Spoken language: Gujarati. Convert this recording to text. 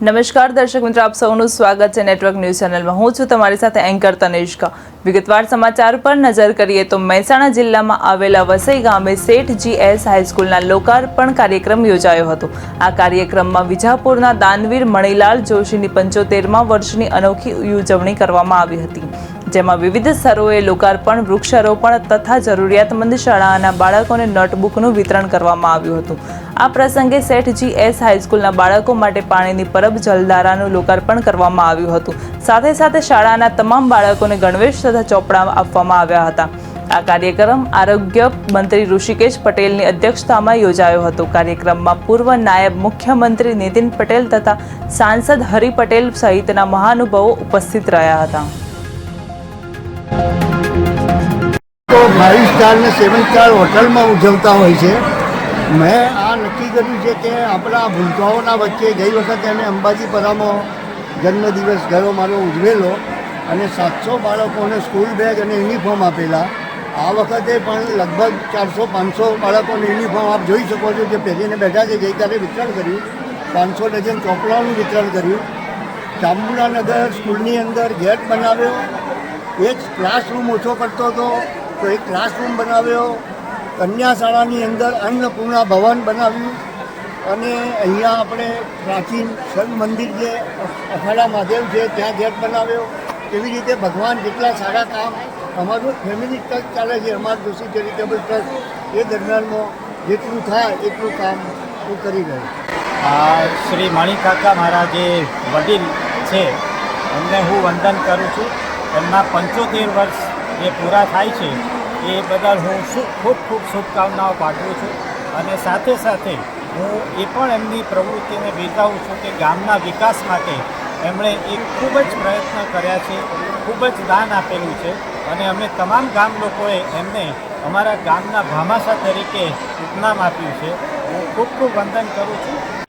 નમસ્કાર દર્શક મિત્રો, આપ સૌનું સ્વાગત છે નેટવર્ક ન્યૂઝ ચેનલમાં। હું છું તમારી સાથે એન્કર તનિષ્કા। વિગતવાર સમાચાર પર નજર કરીએ તો મહેસાણા જિલ્લામાં આવેલા વસઈ ગામે શેઠ GS હાઈસ્કૂલના લોકાર્પણ કાર્યક્રમ યોજાયો હતો। આ કાર્યક્રમમાં વિજાપુરના દાનવીર મણિલાલ જોશીની 75મા વર્ષની અનોખી ઉજવણી કરવામાં આવી હતી, જેમાં વિવિધ સ્થળોએ લોકાર્પણ, વૃક્ષારોપણ તથા જરૂરિયાતમંદ શાળાના બાળકોને નોટબુકનું વિતરણ કરવામાં આવ્યું હતું। આ પ્રસંગે શેઠ GS હાઈસ્કૂલના બાળકો માટે પાણીની પરબ જલધારાનું લોકાર્પણ કરવામાં આવ્યું હતું। સાથે સાથે શાળાના તમામ બાળકોને ગણવેશ તથા ચોપડા આપવામાં આવ્યા હતા। આ કાર્યક્રમ આરોગ્ય મંત્રી ઋષિકેશ પટેલની અધ્યક્ષતામાં યોજાયો હતો। કાર્યક્રમમાં પૂર્વ નાયબ મુખ્યમંત્રી નીતિન પટેલ તથા સાંસદ હરિ પટેલ સહિતના મહાનુભાવો ઉપસ્થિત રહ્યા હતા। તો 5 સ્ટાર ને 7 સ્ટાર હોટલમાં ઉજવતા હોય છે। મેં આ નક્કી કર્યું છે કે આપણા ભૂલકાઓના વચ્ચે ગઈ વખતે અમે અંબાજીપરામાં જન્મદિવસ ગયો મારો ઉજવેલો અને 700 બાળકોને સ્કૂલ બેગ અને યુનિફોર્મ આપેલા। આ વખતે પણ લગભગ 400-500 બાળકોને યુનિફોર્મ આપ જોઈ શકો છો જે પહેરીને બેઠા છે। ગઈકાલે વિતરણ કર્યું, 500 ડઝન ચોપડાઓનું વિતરણ કર્યું। ચામુંડાનગર સ્કૂલની અંદર ગેટ બનાવ્યો, એક ક્લાસરૂમ ઓછો પડતો હતો તો એક ક્લાસરૂમ બનાવ્યો। કન્યા શાળાની અંદર અન્નપૂર્ણા ભવન બનાવ્યું અને અહીંયા આપણે પ્રાચીન શિવ મંદિર જે અખાડા મહાદેવ છે ત્યાં ગેટ બનાવ્યો। એવી રીતે ભગવાન જેટલા સારા કામ અમારું ફેમિલી ટ્રસ્ટ ચાલે છે, અમારું જોશી ચેરિટેબલ ટ્રસ્ટ, એ દરમિયાનમાં જેટલું થાય એટલું કામ હું કરી રહ્યો। શ્રી મણિકાકા મારા જે વડીલ છે એમને હું વંદન કરું છું। એમના 75 વર્ષ જે પૂરા થાય છે એ બદલ હું ખૂબ ખૂબ શુભકામનાઓ પાઠવું છું અને સાથે સાથે હું એ પણ એમની પ્રવૃત્તિને બિરદાવું છું કે ગામના વિકાસ માટે એમણે એક ખૂબ જ પ્રયત્ન કર્યા છે, ખૂબ જ દાન આપેલું છે અને અમે તમામ ગામ લોકોએ એમને અમારા ગામના ભામાશા તરીકે ઉપનામ આપ્યું છે। હું ખૂબ ખૂબ વંદન કરું છું।